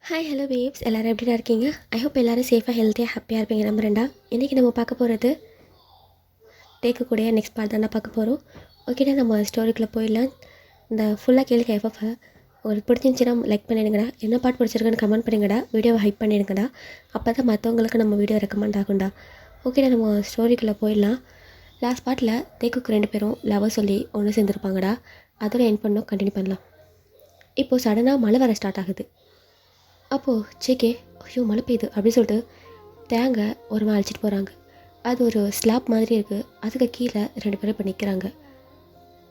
Hi hello babes, எல்லோரும் எப்படிடா இருக்கீங்க? ஐ ஹோப் எல்லோரும் சேஃபாக ஹெல்த்தியாக ஹாப்பியாக இருப்பீங்க நம்புறேன்டா. இன்றைக்கி நம்ம பார்க்க போகிறது டேக்கக்கூடிய நெக்ஸ்ட் பார்ட் தானே பார்க்க போகிறோம். ஓகேடா, நம்ம ஸ்டோரிக்குள்ளே போயிடலாம். இந்த ஃபுல்லாக கேளுங்க எஃப்எஃப். உங்களுக்கு பிடிச்சிருந்துச்சின்னா லைக் பண்ணிடுங்கடா. என்ன பாட்டு பிடிச்சிருக்குன்னு கமெண்ட் பண்ணிங்கடா. வீடியோவை ஹைப் பண்ணிடுங்கடா. அப்போ தான் மற்றவங்களுக்கு நம்ம வீடியோ ரெக்கமெண்ட் ஆகும்டா. ஓகேடா, நம்ம ஸ்டோரிக்குள்ளே போயிடலாம். லாஸ்ட் பார்ட்டில் தேக்குக்கு 2 பேரும் லவர் சொல்லி ஒன்று சேர்ந்துருப்பாங்கடா. அதோட என் பண்ணோம் கண்டினியூ பண்ணலாம். இப்போது சடனாக மழை வர ஸ்டார்ட் ஆகுது. அப்போது ஜேகே ஐயோ மழை பெய்யுது அப்படின்னு சொல்லிட்டு தேங்காய் ஓரமாக அழைச்சிட்டு போகிறாங்க. அது ஒரு ஸ்லாப் மாதிரி இருக்குது. அதுக்கு கீழே 2 பேரும் இப்போ நிற்கிறாங்க.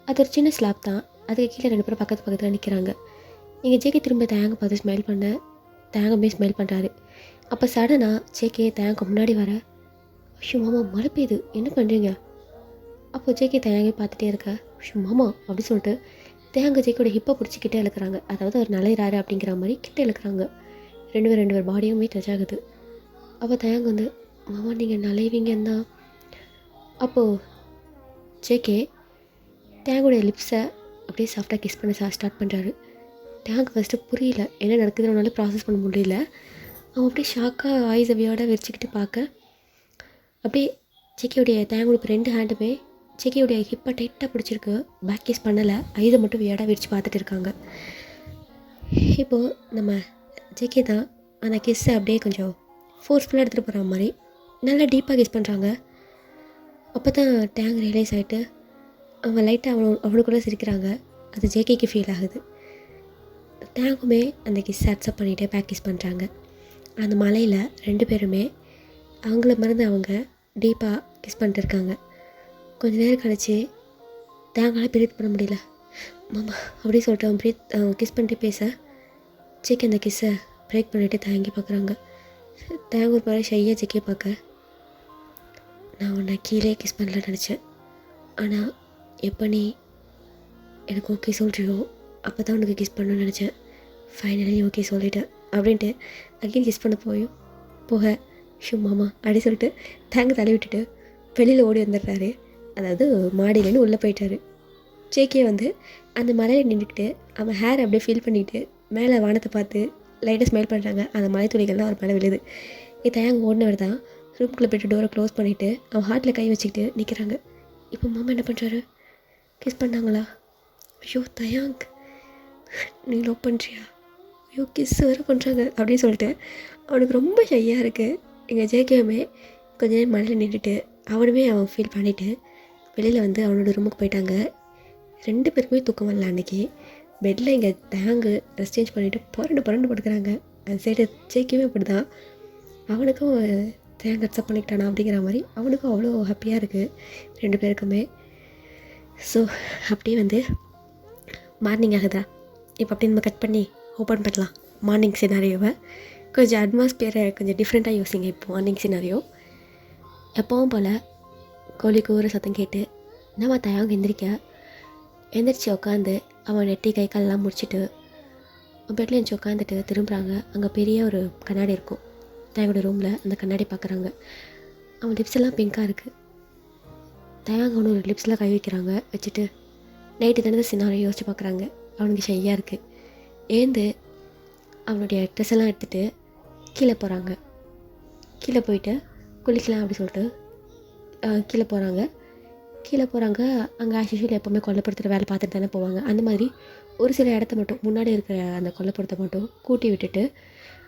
அது ஒரு சின்ன ஸ்லாப் தான். அதுக்கு கீழே 2 பேரும் பக்கத்தில் நிற்கிறாங்க. இங்கே ஜேகே திரும்ப தேங்காய் பார்த்து ஸ்மைல் பண்ண தேங்காய் ஸ்மைல் பண்ணுறாரு. அப்போ சடனாக ஜேகே தேங்காய் முன்னாடி வர ஐயோ மாமா மழை பெய்யுது என்ன பண்ணுறீங்க? அப்போது ஜேகே தேங்காய் பார்த்துட்டே இருக்க ஐயோ மாமா அப்படின்னு சொல்லிட்டு தேங்காய் ஜேக்கோட ஹிப்பை பிடிச்சிக்கிட்டே இழுக்கிறாங்க. அதாவது அவர் நலையிறாரு அப்படிங்கிற மாதிரி கிட்டே இழுக்கிறாங்க. 2 பேர் பாடியுமே டச் ஆகுது. அப்போ தேங்க வந்து மாமா நீங்கள் நலைவீங்கன்னா அப்போது ஜேகே தேங்கோடைய லிப்ஸை அப்படியே சாஃப்டாக கிஸ் பண்ண ஸ்டார்ட் பண்ணுறாரு. தேங்க் ஃபஸ்ட்டு புரியல என்ன நடக்குதுன்னு அவனால் ப்ராசஸ் பண்ண முடியல. அவன் அப்படியே ஷாக்காக ஆய்ஸை வியோட வச்சுக்கிட்டு பார்க்க அப்படியே ஜேகேவுடைய தேங்கோட 2 ஹேண்டுமே ஜேகேவுடைய ஹிப்பை டைட்டாக பிடிச்சிருக்கு. பேக் கிஸ் பண்ணலை, ஐஸை மட்டும் வியோட விரிச்சு பார்த்துட்டு இருக்காங்க. இப்போது நம்ம ஜேகே தான் அந்த கிஸ்ஸை அப்படியே கொஞ்சம் ஃபோர்ஸ்ஃபுல்லாக எடுத்துகிட்டு போகிற மாதிரி நல்லா டீப்பாக கிஸ் பண்ணுறாங்க. அப்போ தான் டேங் ரியலைஸ் ஆகிட்டு அவங்க லைட்டாக அவனுக்குள்ளே சிரிக்கிறாங்க. அது ஜேகேக்கு ஃபீல் ஆகுது. டேங்குமே அந்த கிஸ்ஸை அக்செப்ட் பண்ணிகிட்டே பேக் கிஸ் பண்ணுறாங்க. அந்த மலையில் 2 பேருமே அவங்கள மறந்து அவங்க டீப்பாக கிஸ் பண்ணிட்டு இருக்காங்க. கொஞ்சம் நேரம் கழிச்சு டேங்கால் பிரீத் பண்ண முடியல. மாமா அப்படின்னு சொல்லிட்டு அவன் கிஸ் பண்ணிட்டு பேச ஜேகே அந்த கிஸ்ஸை பிரேக் பண்ணிவிட்டு தேங்கி பார்க்குறாங்க. தேங்க ஒரு மாதிரி ஷையாக ஜேகே பார்க்க நான் உன்னை கீழே கிஸ் பண்ணல நினச்சேன். ஆனால் எப்போ நீ எனக்கு ஓகே சொல்கிறியோ அப்போ தான் உனக்கு கிஸ் பண்ணணும்னு நினச்சேன். ஃபைனலி ஓகே சொல்லிட்டேன் அப்படின்ட்டு அகெயின் கிஸ் பண்ண போக ஷூ மாமா அப்படி சொல்லிட்டு தேங்க தள்ளி விட்டுட்டு வெளியில் ஓடி வந்துடுறாரு. அதாவது மாடியிலேருந்து உள்ளே போயிட்டாரு. ஜேகே வந்து அந்த மலையில் நின்றுக்கிட்டு அவன் ஹேர் அப்படியே ஃபீல் பண்ணிக்கிட்டு மேலே வானத்தை பார்த்து லைட்டாக ஸ்மைல் பண்ணுறாங்க. அந்த மலை துளிகள்லாம் அவர் மேலே விழுது. தயாங்க ஓடினவர் தான் ரூம்குள்ளே போய்ட்டு டோரை க்ளோஸ் பண்ணிவிட்டு அவன் ஹார்ட்டில் கை வச்சுக்கிட்டு நிற்கிறாங்க. இப்போ மாமா என்ன பண்ணுறாரு? கிஸ் பண்ணாங்களா? ஐயோ தயாங்க் நீ லவ் பண்ணுறியா? ஐயோ கிஸ் வேறு பண்ணுறாங்க அப்படின்னு சொல்லிட்டு அவனுக்கு ரொம்ப ஷையாக இருக்குது. எங்கள் ஜேகேவுமே கொஞ்ச நேரம் மலையில் நின்றுட்டு அவனுமே அவன் ஃபீல் பண்ணிவிட்டு வெளியில் வந்து அவனோட ரூமுக்கு போயிட்டாங்க. 2 பேருக்குமே தூக்கம் வரல அன்றைக்கி. பெட்டில் இங்கே தேங்கு ட்ரெஸ் சேஞ்ச் பண்ணிவிட்டு புரண்டு படுக்கிறாங்க. அந்த சைடு ஜேகேவே இப்படி தான். அவனுக்கும் தேங்க் அக்செப்ட் பண்ணிக்கிட்டானா அப்படிங்கிற மாதிரி அவனுக்கும் அவ்வளோ ஹாப்பியாக இருக்குது 2 பேருக்குமே. ஸோ அப்படியே வந்து மார்னிங் ஆகுதா. இப்போ அப்படியே நம்ம கட் பண்ணி ஓப்பன் பண்ணலாம் மார்னிங் சினாரியோவை. கொஞ்சம் அட்மாஸ்பியரை கொஞ்சம் டிஃப்ரெண்ட்டாக யோசிங்க. இப்போ மார்னிங் சினாரியோ எப்பவும் போல் கோழி கூற சத்தம் கேட்டு நம்ம தயாங்க எந்திரிச்சு உட்காந்து அவன் நெட்டி கை காலெலாம் முடிச்சுட்டு பெட்டில் எழுந்துச்சி உட்காந்துட்டு திரும்புகிறாங்க. அங்கே பெரிய ஒரு கண்ணாடி இருக்கும் தயாங்கோட ரூமில். அந்த கண்ணாடி பார்க்குறாங்க. அவன் லிப்ஸ் எல்லாம் பிங்காக இருக்குது. தயாங்க ஒன்று ஒரு லிப்ஸ்லாம் கை வைக்கிறாங்க. வச்சுட்டு நைட்டு தானே சினாரி யோசிச்சு பார்க்குறாங்க. அவனுக்கு ஷையாக இருக்குது. ஏந்து அவனுடைய ட்ரெஸ் எல்லாம் எடுத்துகிட்டு கீழே போகிறாங்க. கீழே போயிட்டு குளிக்கலாம் அப்படி சொல்லிட்டு கீழே போகிறாங்க. அங்கே ஆஷிஷுவல் எப்போவுமே கொல்லைப்புறத்தில் வேலை பார்த்துட்டு தானே போவாங்க. அந்த மாதிரி ஒரு சில இடத்த மட்டும் முன்னாடி இருக்கிற அந்த கொல்லைப்புறத்தை மட்டும் கூட்டி விட்டுட்டு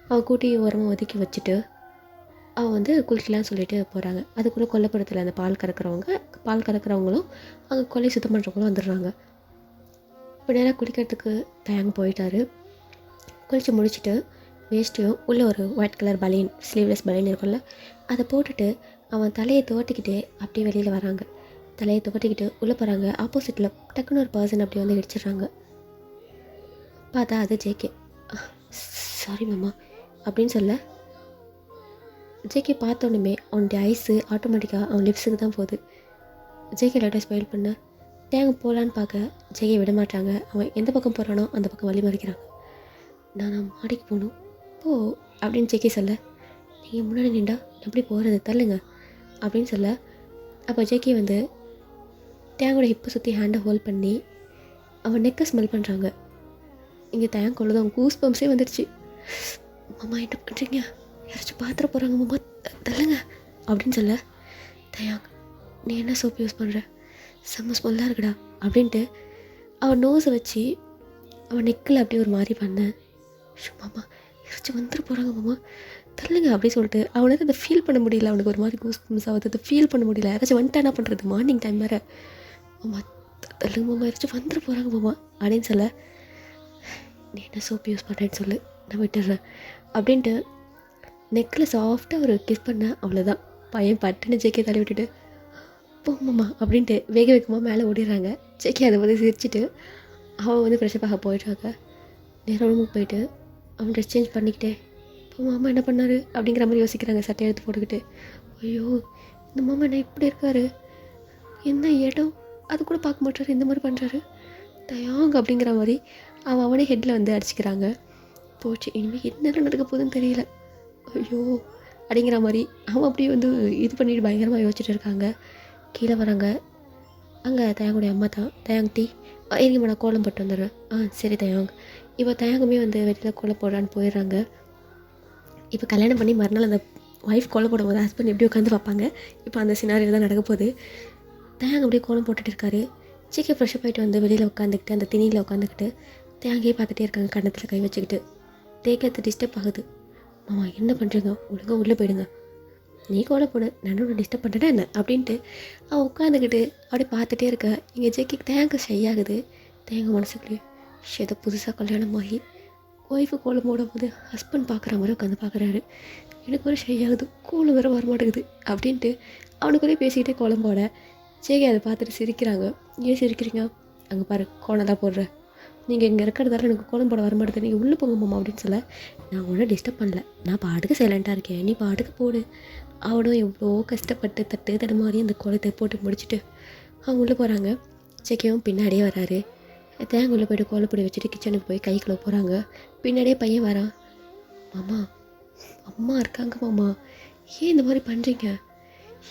அவன் கூட்டி ஓரமாக ஒதுக்கி வச்சுட்டு அவன் வந்து குளிக்கலான்னு சொல்லிட்டு போகிறாங்க. அதுக்குள்ளே கொல்லைப்புறத்தில் அந்த பால் கறக்கிறவங்களும் அங்கே கொல்லை சுத்தம் பண்ணுறவங்களும் வந்துடுறாங்க. இப்போ நேராக குளிக்கிறதுக்கு தயாங்க போயிட்டாரு. குளித்து முடிச்சுட்டு வேஸ்ட்டையும் உள்ளே ஒரு white colour baleen sleeveless baleen இருக்கும்ல அதை போட்டுட்டு அவன் தலையை துவட்டிக்கிட்டே அப்படியே வெளியில் வராங்க. தலையை துவட்டிக்கிட்டு உள்ளே போகிறாங்க. ஆப்போசிட்டில் டக்குன்னு ஒரு பர்சன் அப்படி வந்து இடிச்சிடுறாங்க. பார்த்தா அது ஜேகே. சாரி மாமா அப்படின்னு சொல்ல ஜேகே பார்த்தோன்னுமே அவனுடைய ஐஸு ஆட்டோமேட்டிக்காக அவன் லிப்ஸுக்கு தான் போகுது. ஜேகே லைட்டாக ஸ்மைல் பண்ண தேங்க போகலான்னு பார்க்க ஜேகே விட மாட்டாங்க. அவன் எந்த பக்கம் போகிறானோ அந்த பக்கம் வழி மறிக்கிறாங்க. நான் மாடிக்கு போகணும் போ அப்படின்னு ஜேகே சொல்ல நீங்கள் முன்னாடி நின்றா எப்படி போகிறது தள்ளுங்க அப்படின்னு சொல்ல அப்போ ஜேகே வந்து தேங்கோட ஹிப்பை சுற்றி ஹேண்டை ஹோல்ட் பண்ணி அவன் நெக்கை ஸ்மெல் பண்ணுறாங்க. இங்கே தேங்க் கொள்ளதான் கூஸ் பம்ப்ஸே வந்துடுச்சு. மாமா என்ன பண்ணுறீங்க, யாராச்சும் பாத்திர போகிறாங்க மாமா, தள்ளுங்க அப்படின்னு சொல்ல, தயாங் நீ என்ன சோப்பு யூஸ் பண்ணுற, செம்ம ஸ்மெல்லாக இருக்குடா அப்படின்ட்டு அவன் நோஸை வச்சு அவன் நெக்கில் அப்படியே ஒரு மாதிரி பண்ணேன். மாமா யாராச்சும் வந்துட்டு போகிறாங்க மாமா, தள்ளுங்க அப்படின்னு சொல்லிட்டு அவனுக்கு அதை ஃபீல் பண்ண முடியல. அவனுக்கு ஒரு மாதிரி கூஸ் பம்ஸ் ஆகுது, அதை ஃபீல் பண்ண முடியல. யாராச்சும் வந்துட்டு என்ன பண்ணுறது, மார்னிங் டைம் வேறு. மாமா தள்ளுங்க மாமா, யாராச்சும் வந்துட்டு போகிறாங்க மாமா அப்படின்னு சொல்ல, நீ என்ன சோப்பு யூஸ் பண்ணுறேன்னு சொல்லு, நான் விட்டுடுறேன் அப்படின்ட்டு நெக்கில் சாஃப்டாக ஒரு கிஸ் பண்ணேன். அவ்வளோதான், பையன் பட்டுன்னு ஜேக்கே தள்ளி விட்டுட்டு போமாம்மா அப்படின்ட்டு வேக வேகமாக மேலே ஓடிடுறாங்க. ஜேக்கே அதை வந்து சிரிச்சிட்டு அவன் வந்து ஃப்ரெஷ்ஷப் ஆக போயிடுறாங்க. நேரம் ரூமுக்கு போயிட்டு அவன் ட்ரெஸ் சேஞ்ச் பண்ணிக்கிட்டே, இப்போ மாமா என்ன பண்ணார் அப்படிங்கிற மாதிரி யோசிக்கிறாங்க. சட்டை எடுத்து போட்டுக்கிட்டு, ஐயோ இந்த மாமா என்ன இப்படி இருக்காரு, என்ன இடம் அது கூட பார்க்க மாட்டாரு, இந்த மாதிரி பண்ணுறாரு தயாங்க அப்படிங்கிற மாதிரி அவனே ஹெட்டில் வந்து அடிச்சுக்கிறாங்க. போச்சு, இனிமேல் என்ன நடக்க போகுதுன்னு தெரியல, ஐயோ அப்படிங்கிற மாதிரி அவன் அப்படியே வந்து இது பண்ணிட்டு பயங்கரமாக யோசிச்சுட்டு இருக்காங்க. கீழே வராங்க. அங்கே தயாங்குடைய அம்மா தான். தயாங் டீ இருங்கம்மா நான் கோலம் போட்டு வந்துடுறேன். சரி தயாங். இப்போ தயாங்குமே வந்து வெளியில் கோலம் போடுறான்னு போயிடுறாங்க. இப்போ கல்யாணம் பண்ணி மறுநாள் அந்த ஒய்ஃப் கோலம் போடும்போது ஹஸ்பண்ட் எப்படி உட்காந்து பார்ப்பாங்க, இப்போ அந்த சினாரியில் தான் நடக்க போகுது. தயாங் அப்படியே கோலம் போட்டுட்டு இருக்காரு. சீக்கிரம் ஃப்ரெஷ்ஷப் ஆகிட்டு வந்து வெளியில் உட்காந்துக்கிட்டு அந்த திணியில் உட்காந்துக்கிட்டு தேங்கையே பார்த்துட்டே இருக்காங்க, கன்னத்தில் கை வச்சுக்கிட்டு. தேக்கத்தை டிஸ்டர்ப் ஆகுது. மாமா என்ன பண்ணுறீங்க, ஒழுங்காக உள்ளே போயிடுங்க, நீ கோலம் போடு, நான் டிஸ்டர்ப் பண்ணுறேன்னா என்ன அப்படின்ட்டு அவன் உட்காந்துக்கிட்டு அப்படியே பார்த்துட்டே இருக்க. இங்கே ஜேக்கி தேங்க செய்யாகுது. தேங்க மனசுக்குள்ளே ஏதோ புதுசாக கல்யாணம் ஆகி ஒய்ஃபு கோலம் போடும்போது ஹஸ்பண்ட் பார்க்குற மாதிரி உட்காந்து பார்க்குறாரு. எனக்கு ஒரு ஷையாகுது, கோலம் வேறு வரமாட்டேங்குது அப்படின்ட்டு அவனுக்குள்ளே பேசிக்கிட்டே கோலம் போட ஜேகே அதை பார்த்துட்டு சிரிக்கிறாங்க. ஏன் சிரிக்கிறீங்க, அங்கே பாரு கோலம் தான் போடுற, நீங்கள் இங்கே இருக்கிறதால எனக்கு கோலம் போட வரமாட்டேது, நீங்கள் உள்ளே போங்க மாமா அப்படின்னு சொல்ல, நான் ஒன்றும் டிஸ்டர்ப் பண்ணல, நான் பாட்டுக்கு சைலண்ட்டாக இருக்கேன், நீ பாட்டுக்கு போடு. அவனும் எவ்வளோ கஷ்டப்பட்டு தட்டு மாதிரி அந்த கோலத்தை போட்டு முடிச்சுட்டு அவங்க உள்ளே போகிறாங்க. செக்கையும் பின்னாடியே வராரு. தேங்க உள்ளே போய்ட்டு கோலப்பொடி வச்சுட்டு கிச்சனுக்கு போய் கை கழுவ போகிறாங்க. பின்னாடியே பையன் வரான். மாமா அம்மா இருக்காங்க மாமா, ஏன் இந்த மாதிரி பண்ணுறீங்க,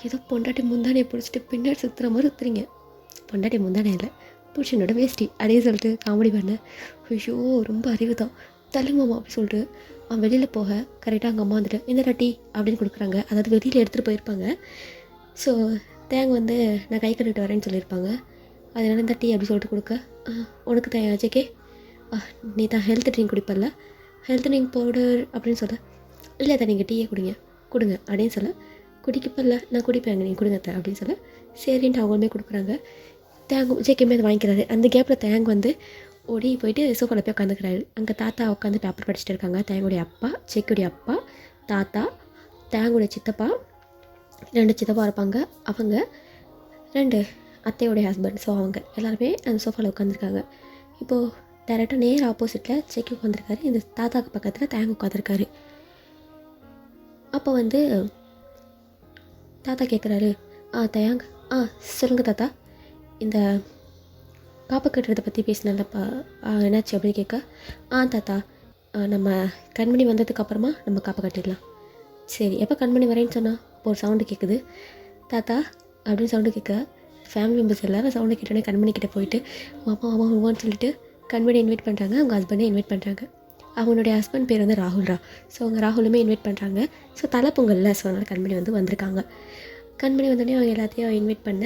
ஏதோ பொண்டாட்டி முந்தானையை பிடிச்சிட்டு பின்னாடி சுற்றுற மாதிரி சுற்றுறீங்க. பொண்டாட்டி முந்தானே இல்லை, புருஷனோட வேஷ்டி அப்படின்னு சொல்லிட்டு காமெடி பண்ணேன். ஐயோ ரொம்ப அறிவு தான், தள்ளுங்க மாமா அப்படி சொல்லிட்டு அவன் வெளியில் போக கரெக்டாக அங்கே அம்மா வந்துட்டு இந்த டீ அப்படின்னு கொடுக்குறாங்க. அதாவது வெளியில் எடுத்துகிட்டு போயிருப்பாங்க. ஸோ தேங்க வந்து நான் கை கட்டிட்டு வரேன்னு சொல்லியிருப்பாங்க. அதனால இந்த டீ அப்படி சொல்லிட்டு கொடுக்க, உனக்கு ஜேகே நீ தான் ஹெல்த் ட்ரிங்க் குடிப்பல்ல, ஹெல்த் ட்ரிங்க் பவுடர் அப்படின்னு சொல்ல, இல்லை தான் நீங்கள் டீயே கொடுங்க அப்படின்னு சொல்ல, குடிக்கப்பல்ல நான் குடிப்பேங்க நீங்கள் கொடுங்க அப்படின்னு சொல்ல, சரின்ட்டு அவங்களுமே கொடுக்குறாங்க. தேங்க ஜேகேமே அதை வாங்கிக்கிறாரு. அந்த கேப்பில் தேங்க வந்து ஓடி போயிட்டு சோஃபாவில் போய் உட்காந்துக்கிறாரு. அங்கே தாத்தா உட்காந்து பேப்பர் படிச்சுட்டு இருக்காங்க. தேங்குடைய அப்பா, செக்குடைய அப்பா, தாத்தா, தேங்குடைய சித்தப்பா, 2 சித்தப்பா இருப்பாங்க, அவங்க 2 அத்தையோடைய ஹஸ்பண்ட். ஸோ அவங்க எல்லாருமே அந்த சோஃபாவில் உட்காந்துருக்காங்க. இப்போது டேரெக்டாக நேர் ஆப்போசிட்டில் செக்கி உட்காந்துருக்காரு. இந்த தாத்தாவுக்கு பக்கத்தில் தேங்க உட்காந்துருக்காரு. அப்போ வந்து தாத்தா கேட்குறாரு, தயாங் சொல்லுங்கள் தாத்தா, இந்த காப்பு கட்டுறதை பற்றி பேசினல்லப்பா, என்னாச்சு அப்படின்னு கேட்க, தாத்தா நம்ம கண்மணி வந்ததுக்கப்புறமா நம்ம காப்பை கட்டிடலாம். சரி எப்போ கண்மணி வரேன்னு சொன்னால் இப்போ ஒரு சவுண்டு கேட்குது. தாத்தா அப்படின்னு சவுண்டு கேட்க ஃபேமிலி மெம்பர்ஸ் எல்லோரும் சவுண்டு கேட்டோன்னே கண்மணி கிட்டே போயிட்டு மாமான்னு சொல்லிட்டு கண்மணி இன்வைட் பண்ணுறாங்க. அவங்க ஹஸ்பண்டே இன்வைட் பண்ணுறாங்க. அவனுடைய ஹஸ்பண்ட் பேர் வந்து ராகுல்ரா. ஸோ அவங்க ராகுலுமே இன்வைட் பண்ணுறாங்க. ஸோ தலை பொங்கலில் ஸோ அதனால் கண்மணி வந்து வந்திருக்காங்க. கண்மணி வந்தோடனே அவங்க எல்லாத்தையும் இன்வைட் பண்ண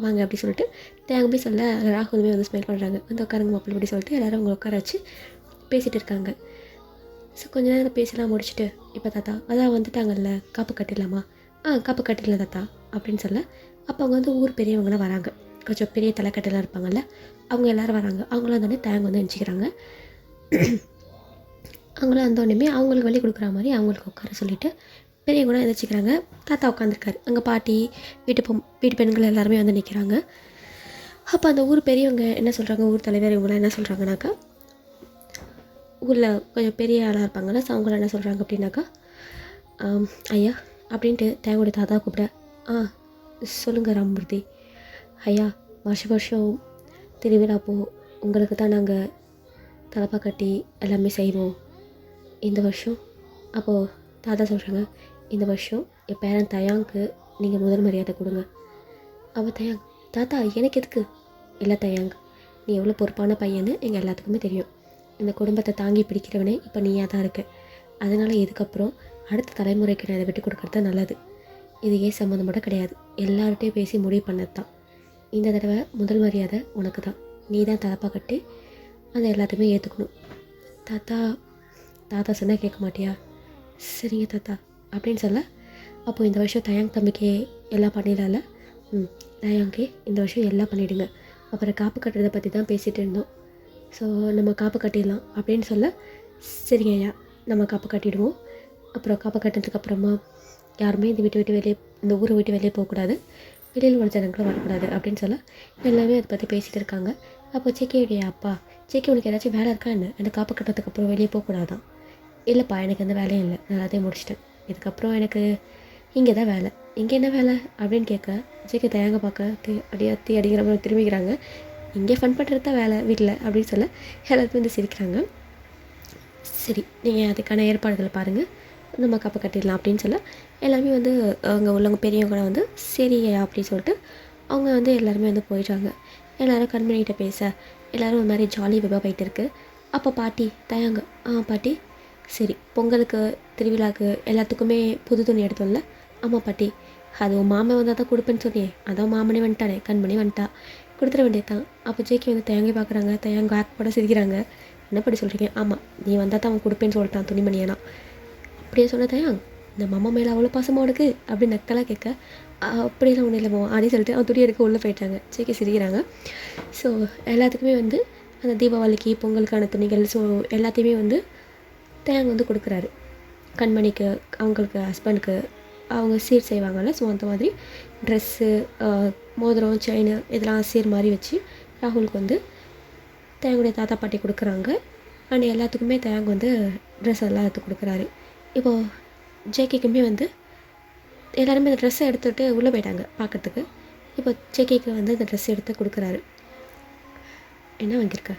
வாங்க அப்படி சொல்லிட்டு தேங்க போய் சொல்ல, ராகுலுமே வந்து ஸ்மெல் பண்ணுறாங்க. வந்து உட்காருங்க மாப்பிள்ளை அப்படி சொல்லிட்டு எல்லோரும் அவங்க உட்கார வச்சு பேசிகிட்டு இருக்காங்க. ஸோ கொஞ்ச நேரம் பேசலாம் முடிச்சுட்டு, இப்போ தாத்தா அதான் வந்துட்டாங்கல்ல, காப்பு கட்டிடலாமா, காப்பு கட்டிடலாம் தாத்தா அப்படின்னு சொல்ல, அப்போ அவங்க வந்து ஊர் பெரியவங்களாம் வராங்க. கொஞ்சம் பெரிய தலைக்கட்டெல்லாம் இருப்பாங்கல்ல, அவங்க எல்லோரும் வராங்க. அவங்களாம் வந்தோடனே தேங்க வந்து நினச்சிக்கிறாங்க. அவங்களும் வந்தோடனே அவங்களுக்கு வழி கொடுக்குற மாதிரி அவங்களுக்கு உட்கார சொல்லிவிட்டு பெரியவங்க கூட எதிர்ச்சிக்கிறாங்க. தாத்தா உட்காந்துருக்காரு. அங்கே பாட்டி, வீட்டு பெண்கள் எல்லாருமே வந்து நிற்கிறாங்க. அப்போ அந்த ஊர் பெரியவங்க என்ன சொல்கிறாங்க, ஊர் தலைவர் இவங்களாம் என்ன சொல்கிறாங்கனாக்கா, ஊரில் கொஞ்சம் பெரிய ஆளாக இருப்பாங்கள்ல, ஸோ அவங்களாம் என்ன சொல்கிறாங்க அப்படின்னாக்கா, ஐயா அப்படின்ட்டு தேங்கோடைய தாத்தா கூப்பிட, சொல்லுங்கள் ராமமூர்த்தி ஐயா, வருஷம் திருவிழாப்போ உங்களுக்கு தான் நாங்கள் தலப்பா கட்டி எல்லாமே செய்வோம். இந்த வருஷம் அப்போது தாத்தா சொல்கிறாங்க, இந்த வருஷம் என் பேரன் தயாங்க்கு நீங்கள் முதல் மரியாதை கொடுங்க. அவள் தயாங், தாத்தா எனக்கு எதுக்கு, இல்லை தயாங் நீ எவ்வளோ பொறுப்பான பையன்னு எங்கள் எல்லாத்துக்குமே தெரியும். இந்த குடும்பத்தை தாங்கி பிடிக்கிறவனே இப்போ நீயாக தான் இருக்க. அதனால் இதுக்கப்புறம் அடுத்த தலைமுறைக்கு நான் இதை விட்டு கொடுக்குறது தான் நல்லது. இது ஏன் சம்மந்தம் கூட கிடையாது, எல்லார்கிட்டையும் பேசி முடிவு பண்ணது தான். இந்த தடவை முதல் மரியாதை உனக்கு தான். நீ தான் தலப்பாக கட்டி அதை எல்லாத்தையுமே ஏற்றுக்கணும். தாத்தா தாத்தா சொன்னால் கேட்க மாட்டியா? சரிங்க தாத்தா அப்படின்னு சொல்ல, அப்போது இந்த வருஷம் தயாங் தம்பிக்கு எல்லாம் பண்ணிடலாம்ல? தயாங்கே இந்த வருஷம் எல்லாம் பண்ணிவிடுங்க. அப்புறம் காப்பு கட்டுறதை பற்றி தான் பேசிகிட்டு இருந்தோம். ஸோ நம்ம காப்பு கட்டிடலாம் அப்படின்னு சொல்ல, சரிங்க ஐயா நம்ம காப்பு கட்டிடுவோம். அப்புறம் காப்பு கட்டினதுக்கப்புறமா யாருமே இந்த ஊரை விட்டு வெளியே போகக்கூடாது, வெளியில் உள்ள ஜனங்களும் வரக்கூடாது அப்படின்னு சொல்ல எல்லாமே அதை பற்றி பேசிகிட்டு இருக்காங்க. அப்போ சேக்கியுடைய அப்பா, சேக்கி உனக்கு ஏதாச்சும் வேலை இருக்கா என்ன? அந்த காப்பு கட்டுறதுக்கப்புறம் வெளியே போகக்கூடாதான். இல்லைப்பா எனக்கு எந்த வேலையும் இல்லை, நான் எல்லாத்தையும் முடிச்சிட்டேன், இதுக்கப்புறம் எனக்கு இங்கே தான் வேலை. இங்கே என்ன வேலை அப்படின்னு கேட்க, ஜேகே தயாங்க பார்க்க அடி அடிங்கிற மாதிரி திரும்பிக்கிறாங்க. இங்கே ஃபன் பண்ணுறது தான் வேலை வீட்டில் அப்படின்னு சொல்ல எல்லாருமே வந்து சிரிக்கிறாங்க. சரி நீங்கள் அதுக்கான ஏற்பாடுகளை பாருங்கள், நம்ம காப்பை கட்டிடலாம் அப்படின்னு சொல்ல எல்லாருமே வந்து அங்கே உள்ளவங்க பெரியவங்க கூட வந்து சரி அப்படின்னு சொல்லிட்டு அவங்க வந்து எல்லாருமே வந்து போயிட்டாங்க. எல்லோரும் கண்மணிகிட்ட பேச எல்லோரும் ஒரு மாதிரி ஜாலி வெப்பாக போயிட்டு இருக்கு. அப்போ பாட்டி தயாங்க, பாட்டி சரி பொங்கலுக்கு திருவிழாவுக்கு எல்லாத்துக்குமே புது துணி எடுத்தோம்ல? ஆமாம் பாட்டி, அது உன் மாமன் வந்தால் தான் கொடுப்பேன்னு சொன்னியே, அதான் மாமனே வந்துட்டானே, கண்மணி வந்துட்டா, கொடுத்துட வேண்டியது தான். அப்போ ஜேக்கி வந்து தயங்கி பார்க்குறாங்க, தயங்க ஆக் போட சிரிக்கிறாங்க. என்ன படி சொல்கிறீங்க? ஆமாம் நீ வந்தால் தான் அவன் கொடுப்பேன்னு சொல்லிட்டான் துணிமணியனா. அப்படியே சொன்ன தயாங், இந்த மாமா மேலே அவ்வளோ பாசமாக உனக்கு அப்படின்னு நக்கலாக கேட்க, அப்படியெல்லாம் ஒன்றும் இல்லைம்மா அப்படின்னு சொல்லிட்டு அவன் துணி எடுக்க உள்ளே போயிட்டாங்க. ஜேக்கி சிரிக்கிறாங்க. ஸோ எல்லாத்துக்குமே வந்து அந்த தீபாவளிக்கு பொங்கலுக்கான துணிகள் ஸோ எல்லாத்தையுமே வந்து தயாங் வந்து கொடுக்குறாரு. கண்மணிக்கு, அவங்களுக்கு ஹஸ்பண்டுக்கு அவங்க சீர் செய்வாங்கள்ல, ஸோ அந்த மாதிரி ட்ரெஸ்ஸு, மோதிரம், செயின் இதெல்லாம் சீர் மாதிரி வச்சு ராகுலுக்கு வந்து தயாங்குடைய தாத்தா பாட்டி கொடுக்குறாங்க. அண்ட் எல்லாத்துக்குமே தயாங் வந்து ட்ரெஸ் எல்லாம் எடுத்து கொடுக்குறாரு. இப்போது ஜேகேக்குமே வந்து எல்லாருமே அந்த ட்ரெஸ்ஸை எடுத்துகிட்டு உள்ளே போயிட்டாங்க பார்க்குறதுக்கு. இப்போ ஜேகேக்கு வந்து அந்த ட்ரெஸ் எடுத்து கொடுக்குறாரு. என்ன வாங்கியிருக்க,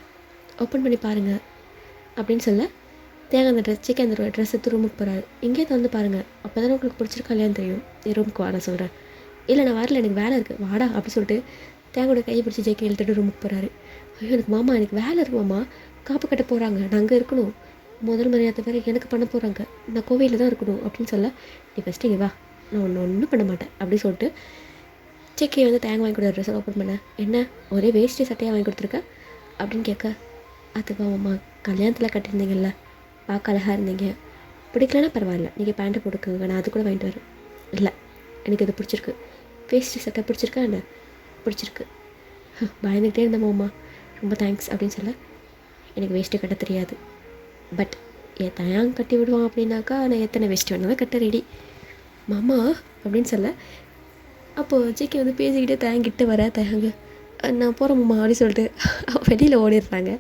ஓப்பன் பண்ணி பாருங்கள் அப்படின்னு சொல்ல தேங்க அந்த ஜேகே அந்த ட்ரெஸ் எடுத்து ரூமுக்கு போகிறாரு. இங்கே வந்து பாருங்கள், அப்போ தானே உங்களுக்கு பிடிச்சிருக்கா இல்லையான்னு தெரியும். என் ரூமுக்கு வாட சொல்கிறேன். இல்லை நான் வரல, எனக்கு வேலை இருக்குது வாடா அப்படி சொல்லிட்டு தேங்கோட கையை பிடிச்சி ஜேகே இழுத்துட்டு ரூமுக்கு போகிறாரு. ஐயோ எனக்கு மாமா, எனக்கு வேலை இருக்கு மாமா, காப்பு கட்ட போகிறாங்க, நான் அங்கே இருக்கணும், முதல் மரியாதை வேறு எனக்கு பண்ண போகிறாங்க, நான் கோவிலில் தான் இருக்கணும் அப்படின்னு சொல்ல, நீ ஃபஸ்ட்டு இங்கே வா, நான் ஒன்றும் பண்ண மாட்டேன் அப்படின்னு சொல்லிட்டு ஜேகே வந்து தேங்க வாங்கி கொடுத்த ட்ரெஸ்ஸை ஓப்பன் பண்ணேன். என்ன ஒரே வேஷ்டி சட்டையாக வாங்கி கொடுத்துருக்க அப்படின்னு கேட்க, அதுவா மாமா கல்யாணத்தில் கட்டியிருந்தீங்கல்ல, பார்க்க அழகாக இருந்தீங்க, பிடிக்கலன்னா பரவாயில்ல நீங்கள் பேண்ட்டை போட்டுக்கோங்க, நான் அது கூட வாங்கிட்டு வரேன். இல்லை எனக்கு இது பிடிச்சிருக்கு, வேஷ்டி சட்டை பிடிச்சிருக்கா என்ன? பிடிச்சிருக்கு. பயந்துக்கிட்டே இருந்தேன் மாமா, ரொம்ப தேங்க்ஸ் அப்படின்னு சொல்ல, எனக்கு வேஷ்டி கட்ட தெரியாது, பட் என் தயாங் கட்டி விடுவான் அப்படின்னாக்கா நான் எத்தனை வேஷ்டி வேணாலும் கட்ட ரெடி மாமா அப்படின்னு சொல்ல, அப்போது ஜேகே வந்து பேசிக்கிட்டே தயாங்கிட்ட வர, தயாங்க நான் போகிறேன் மாமா அப்படின்னு சொல்லிட்டு வெளியில் ஓடிடுறாங்க.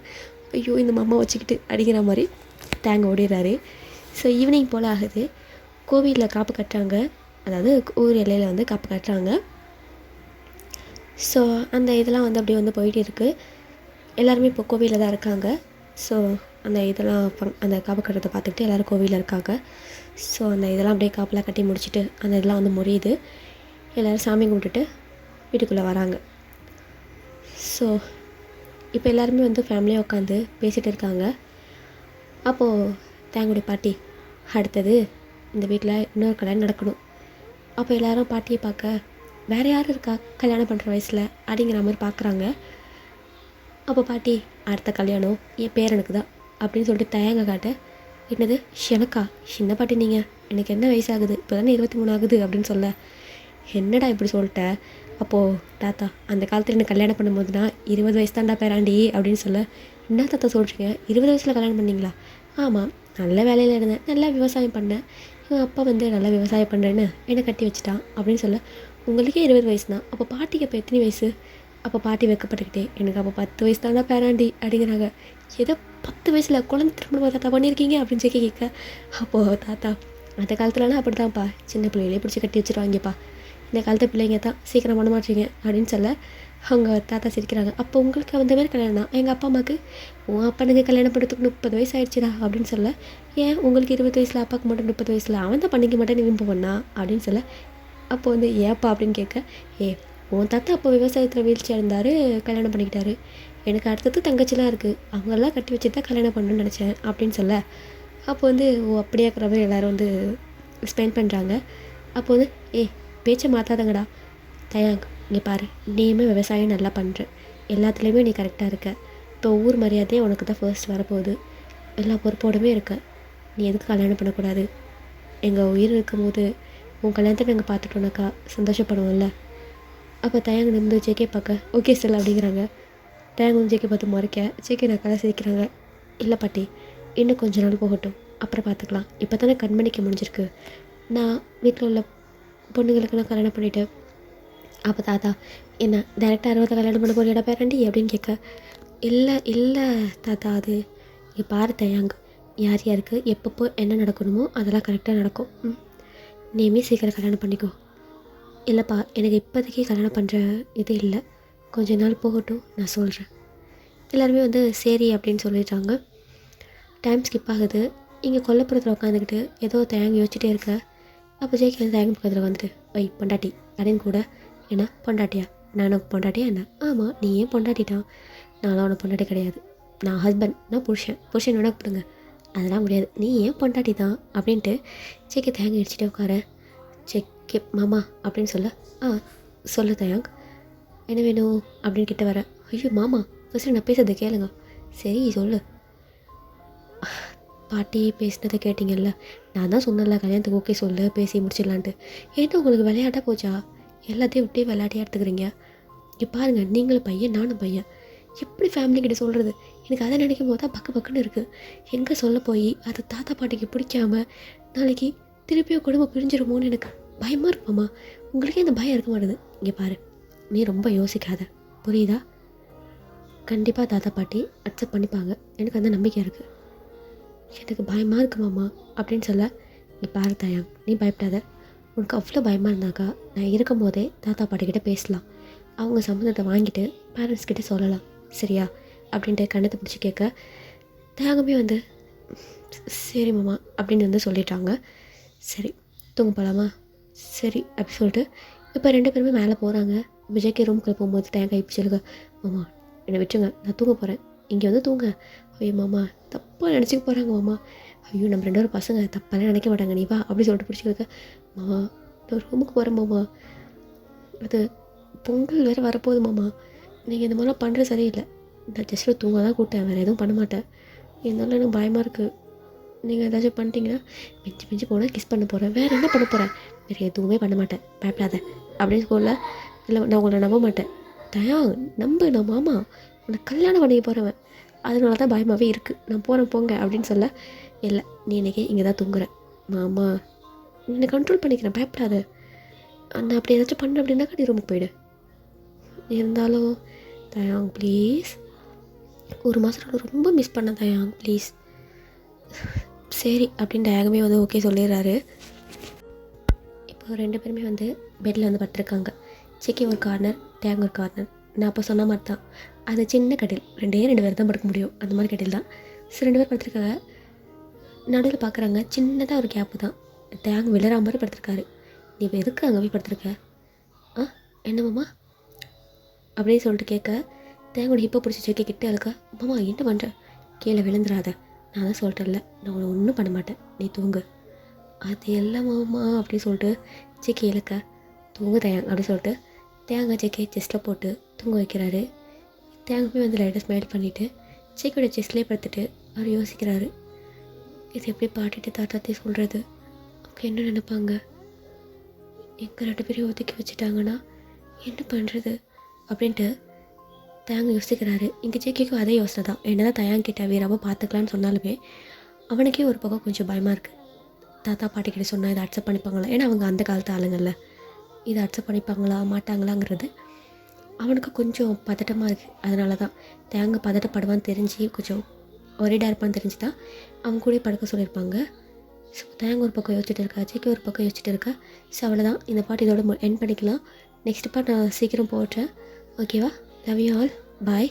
ஐயோ இந்த மாமா வச்சுக்கிட்டு அடிக்கிற மாதிரி தேங்க ஓடிடுறாரு. ஸோ ஈவினிங் போல் ஆகுது, கோவிலில் காப்பு கட்டுறாங்க, அதாவது ஊர் எல்லையில் வந்து காப்பு கட்டுறாங்க. ஸோ அந்த இதெல்லாம் வந்து அப்படியே வந்து போயிட்டு இருக்குது. எல்லாருமே இப்போ கோவிலில் தான் இருக்காங்க. ஸோ அந்த இதெல்லாம் அந்த காப்பு கட்டுறதை பார்த்துக்கிட்டு எல்லோரும் கோவிலில் இருக்காங்க. ஸோ அந்த இதெல்லாம் அப்படியே காப்பெல்லாம் கட்டி முடிச்சுட்டு அந்த இதெல்லாம் வந்து முடியுது. எல்லோரும் சாமி கும்பிட்டுட்டு வீட்டுக்குள்ளே வராங்க. ஸோ இப்போ எல்லாருமே வந்து ஃபேமிலியாக உட்காந்து பேசிகிட்டு இருக்காங்க. அப்போது தேங்குடைய பாட்டி, அடுத்தது இந்த வீட்டில் இன்னொரு கல்யாணம் நடக்கணும். அப்போ எல்லோரும் பாட்டியை பார்க்க, வேறு யாரும் இருக்கா கல்யாணம் பண்ணுற வயசில் அப்படிங்கிற மாதிரி பார்க்குறாங்க. அப்போ பாட்டி, அடுத்த கல்யாணம் என் பேரனுக்கு தான் அப்படின்னு சொல்லிட்டு தயங்க காட்ட, என்னது எனக்கா? சின்ன பாட்டி நீங்கள், எனக்கு என்ன வயசாகுது, இப்போ தானே 23 ஆகுது அப்படின்னு சொல்ல, என்னடா இப்படி சொல்லிட்ட? அப்போது தாத்தா, அந்த காலத்தில் எனக்கு கல்யாணம் பண்ணும்போது நான் 20 வயசு தான்டா பேராண்டி அப்படின்னு சொல்ல, என்ன தாத்தா சொல்கிறீங்க, 20 வயசில் கல்யாணம் பண்ணிங்களா? ஆமாம், நல்ல வேலையில் இருந்தேன், நல்லா விவசாயம் பண்ணேன், எங்கள் அப்பா வந்து நல்லா விவசாயம் பண்ணுறேன்னு என்னை கட்டி வச்சுட்டான் அப்படின்னு சொல்ல, உங்களுக்கே 20 வயசு தான், அப்போ பாட்டிக்கு அப்போ எத்தனை வயசு? அப்போ பாட்டி வைக்கப்பட்டுக்கிட்டே, எனக்கு அப்போ 10 வயசு தான்டா பேராண்டி அப்படிங்கிறாங்க. ஏதோ 10 வயசில் குழந்தை திருமணம் தாத்தா பண்ணியிருக்கீங்க அப்படின்னு சொல்லி கேட்க, அப்போது தாத்தா, அந்த காலத்துலலாம் அப்படி தான்ப்பா, சின்ன பிள்ளைகளே பிடிச்சி கட்டி வச்சுருவாங்கப்பா, இந்த காலத்து பிள்ளைங்க தான் சீக்கிரம் பண்ண மாட்டீங்க அப்படின்னு சொல்ல, அவங்க தாத்தா சிரிக்கிறாங்க. அப்போ உங்களுக்கு அந்த மாதிரி கல்யாணம் தான், எங்கள் அப்பா அம்மாவுக்கு உன் அப்பனுக்கு கல்யாணம் பண்ணுறதுக்கு 30 வயசு ஆயிடுச்சுடா அப்படின்னு சொல்ல, ஏன் உங்களுக்கு 20 வயசில் அப்பாவுக்கு மட்டும் 30 வயசில் அவன் தான் பண்ணிக்க மாட்டேன்னு விரும்ப பண்ணா அப்படின்னு சொல்ல, அப்போ வந்து ஏப்பா அப்படின்னு கேட்க, உன் தாத்தா அப்போ விவசாயத்தில் வீழ்ச்சியாக இருந்தார், கல்யாணம் பண்ணிக்கிட்டாரு, எனக்கு அடுத்தது தங்கச்சிலாம் இருக்குது, அவங்களெல்லாம் கட்டி வச்சுட்டு தான் கல்யாணம் பண்ணணும்னு நினச்சேன் அப்படின்னு சொல்ல, அப்போ வந்து ஓ அப்படியே இருக்கிற மாதிரி எல்லோரும் வந்து ஸ்பெண்ட் பண்ணுறாங்க. அப்போ வந்து பேச்சை மாற்றாதங்கடா தயாங், இங்கே பாரு, நீயுமே விவசாயம் நல்லா பண்ணுற, எல்லாத்துலேயுமே நீ கரெக்டாக இருக்க. இப்போ ஊர் மரியாதையே உனக்கு தான் ஃபர்ஸ்ட் வரப்போகுது, எல்லா பொறுப்போடுமே இருக்க. நீ எதுக்கு கல்யாணம் பண்ணக்கூடாது? எங்கள் உயிர் இருக்கும்போது உன் கல்யாணத்தை நாங்கள் பார்த்துட்டோன்னாக்கா சந்தோஷப்படுவோம்ல. அப்போ தயாங்க நிமிந்து ஜேகே பார்க்க ஓகே சார் அப்படிங்கிறாங்க. தயாங்க வந்து ஜேகே பார்த்து மறைக்க ஜேகே நான் கதை சிரிக்கிறாங்க. இல்லை பாட்டி, இன்னும் கொஞ்ச நாள் போகட்டும், அப்புறம் பார்த்துக்கலாம். இப்போ தானே கண்மணிக்க முடிஞ்சிருக்கு. நான் வீட்டில் உள்ள பொண்ணுங்களுக்கெல்லாம் கல்யாணம் பண்ணிவிட்டு அப்போ தாத்தா என்ன டேரெக்டாக 60 கல்யாணம் பண்ண போறியடா பேரண்டி அப்படின்னு கேட்க, இல்லை இல்லை தாத்தா, அது இங்கே பாரு தயாங்க, யார் யாருக்கு எப்பப்போ என்ன நடக்கணுமோ அதெல்லாம் கரெக்டாக நடக்கும். நீயுமே சீக்கிரம் கல்யாணம் பண்ணிக்கோ. இல்லைப்பா, எனக்கு இப்போதைக்கு கல்யாணம் பண்ணுற இது இல்லை, கொஞ்ச நாள் போகட்டும், நான் சொல்கிறேன். எல்லாருமே வந்து சரி அப்படின்னு சொல்லிடுறாங்க. டைம் ஸ்கிப் ஆகுது. இங்கே கொல்லப்புறத்தில் உட்காந்துக்கிட்டு ஏதோ தயங்கி யோசிச்சுட்டே இருக்க. அப்போ ஜெய்கே வந்து தயங்கு பக்கத்தில் வந்துட்டு வை பொண்டாட்டி அப்படின்னு கூட. என்ன பொண்டாட்டியா? நானும் பொண்டாட்டியா என்ன? ஆமாம், நீ ஏன் பொண்டாட்டிட்டான்? நானும் உனக்கு பொண்டாட்டி கிடையாது, நான் ஹஸ்பண்ட், நான் புருஷன் வேணா கொடுங்க, அதெல்லாம் முடியாது, நீ ஏன் பொண்டாட்டி தான் அப்படின்ட்டு ஜெய்கே தயங்கி அடிச்சுட்டே உட்கார. செக்கே மாமா அப்படின்னு சொல்ல, சொல்லு தயாங், என்ன வேணும் அப்படின்னு கிட்ட வர. ஐயோ மாமா, ஃபஸ்ட்டு நான் பேசுறதை கேளுங்க. சரி சொல்லு. பாட்டி பேசினதை கேட்டிங்கல்ல, நான் தான் சொன்னல கல்யாணத்துக்கு ஓகே சொல்லு, பேசி முடிச்சிடலான்ட்டு. ஏன்னா உங்களுக்கு விளையாட்டாக போச்சா? எல்லாத்தையும் விட்டு விளையாட்டியாக எடுத்துக்கிறீங்க. இங்கே பாருங்கள், நீங்களும் பையன் நானும் பையன், எப்படி ஃபேமிலிக்கிட்ட சொல்கிறது? எனக்கு அதை நினைக்கும் போது தான் பக்குன்னு இருக்குது. எங்கே சொல்ல போய் அது தாத்தா பாட்டிக்கு பிடிக்காம நாளைக்கு திருப்பியும் குடும்பம் பிரிஞ்சிருமோன்னு எனக்கு பயமாக இருக்குமாம்மா. உங்களுக்கே அந்த பயம் இருக்க மாட்டேது. இங்கே பாரு, நீ ரொம்ப யோசிக்காத, புரியுதா? கண்டிப்பாக தாத்தா பாட்டி அக்செப்ட் பண்ணிப்பாங்க, எனக்கு அந்த நம்பிக்கை இருக்குது. எனக்கு பயமாக இருக்கு மாமா அப்படின்னு சொல்ல, நீ பாரு தயாங், நீ பயப்படாத. உனக்கு அவ்வளோ பயமாக இருந்தாக்கா நான் இருக்கும் போதே தாத்தா பாட்டிக்கிட்ட பேசலாம், அவங்க சம்மந்தத்தை வாங்கிட்டு பேரண்ட்ஸ் கிட்டே சொல்லலாம், சரியா அப்படின்ட்டு கண்ணத்தை பிடிச்சி கேட்க, தயாங்கமே வந்து சரி மாமா அப்படின்னு வந்து சொல்லிட்டாங்க. சரி தூங்க போகலாமா? சரி அப்படி சொல்லிட்டு இப்போ 2 பேருமே மேலே போகிறாங்க. விஜய்க்கு ரூமுக்குள்ளே போகும்போது தயாங்க இப்படி சொல்லுங்க, மாமா என்னை விட்டுருங்க, நான் தூங்க போகிறேன், இங்கே வந்து தூங்க. ஐயோ மாமா தப்பாக நினச்சிக்க போகிறாங்க மாமா. ஐயோ நம்ம 2 பேரும் பசங்க, தப்பாலாம் நினைக்க மாட்டாங்க, நீ வா அப்படி சொல்லிட்டு பிடிச்சிருக்க. மாமா நான் ரூமுக்கு போகிறேன் மாமா, அது பொங்கல் வேறு வரப்போகுது மாமா, நீங்கள் இந்த மாதிரிலாம் பண்ணுறது சரியில்லை. நான் ஜஸ்ட்டு தூங்க தான் கூப்பிட்டேன், வேறு எதுவும் பண்ண மாட்டேன். இருந்தாலும் எனக்கு பயமாக இருக்குது, நீங்கள் ஏதாச்சும் பண்ணிட்டீங்கன்னா மிஞ்சி போனால் கிஸ் பண்ண போகிறேன், வேறு என்ன பண்ண போகிறேன்? வேறு எதுவுமே பண்ண மாட்டேன், பயப்படாத அப்படின்னு சொல்ல. இல்லை நான் உங்களை நம்ப மாட்டேன். தயாங் நம்பு, நான் மாமா உன்னை கல்யாணம் பண்ணிக்க போகிறவன், அதனால தான் பயமாகவே இருக்குது, நான் போகிறேன் போங்க அப்படின்னு சொல்ல. இல்லை நீ இன்றைக்கி இங்கே தான் தூங்குறேன் மாமா, என்னை கண்ட்ரோல் பண்ணிக்கிறேன், பயப்படாத. நான் அப்படி ஏதாச்சும் பண்ண அப்படின்னாக்கா நீ ரூமுக்கு போயிடு. இருந்தாலும் தயாங் ப்ளீஸ், ஒரு மாதம் ரொம்ப மிஸ் பண்ண தயாங் ப்ளீஸ். சரி அப்படின்னு தயாகமே வந்து ஓகே சொல்லிடுறாரு. இப்போ 2 பேருமே வந்து பெட்டில் வந்து படுத்துருக்காங்க. சிக்கி ஒரு கார்னர், தயாங் ஒரு கார்னர். நான் அப்போ சொன்ன மாதிரி தான், அது சின்ன கட்டில், 2 பேர் தான் படுக்க முடியும், அந்த மாதிரி கட்டில் தான். 2 பேர் படுத்துருக்காங்க. நடுவில் பார்க்குறாங்க, சின்னதாக ஒரு கேப்பு தான். தயாங் விழற மாதிரி படுத்துருக்காரு. நீ இப்போ எதுக்கு அங்கே போய் படுத்துருக்க? என்னம்மா அப்படின்னு சொல்லிட்டு கேட்க, தேங்கோட ஹிப்பை பிடிச்சி செக்க கிட்டே அழுக்க, மாமா என்ன பண்ணுற? கீழே விழுந்துடாத, நான் தான் சொல்லிட்டேன்ல, நான் உன்னை ஒன்றும் பண்ண மாட்டேன், நீ தூங்கு. அது எல்லாம் மாமா அப்படின்னு சொல்லிட்டு செக்கி இழுக்க, தூங்கு தயாங் அப்படி சொல்லிட்டு தேங்காய் செக்கை செஸ்ட்டில் போட்டு தூங்க வைக்கிறாரு. தேங்காய் வந்து லைட்டாக ஸ்மைல் பண்ணிவிட்டு செக்கோட செஸ்ட்லேயே படுத்துட்டு அவர் யோசிக்கிறாரு, இது எப்படி பாட்டிட்டு தாத்தாத்தையும் சொல்கிறது? அவங்க என்ன நினைப்பாங்க? எங்கள் 2 பேரையும் ஒதுக்கி வச்சுட்டாங்கன்னா என்ன பண்ணுறது அப்படின்ட்டு தயாங்க யோசிக்கிறாரு. இங்கே ஜேகேக்கும் அதே யோசனை தான். என்ன தான் தயாங்கிட்ட வீராவை பார்த்துக்கலான்னு சொன்னாலுமே அவனுக்கே ஒரு பக்கம் கொஞ்சம் பயமாக இருக்குது. தாத்தா பாட்டிக்கிட்ட சொன்னால் இதை அக்செப்ட் பண்ணிப்பாங்களா? ஏன்னா அவங்க அந்த காலத்து ஆளுங்கள்ல, இதை அக்செப்ட் பண்ணிப்பாங்களா மாட்டாங்களாங்கிறது அவனுக்கு கொஞ்சம் பதட்டமாக இருக்குது. அதனால தான் தேங்க பதட்டப்படுவான்னு தெரிஞ்சு கொஞ்சம் ஒரேடாக இருப்பான்னு தெரிஞ்சு தான் அவங்க கூட படுக்க சொல்லியிருப்பாங்க. ஸோ தேங்க ஒரு பக்கம் யோசிச்சுட்டு இருக்கா, ஜேகே ஒரு பக்கம் யோசிச்சுட்டு இருக்கா. ஸோ அவ்வளோதான், இந்த பாட்டு இதோட என் பண்ணிக்கலாம். நெக்ஸ்ட் பார்ட் நான் சீக்கிரம் போட்டேன். ஓகேவா? Love you all, bye.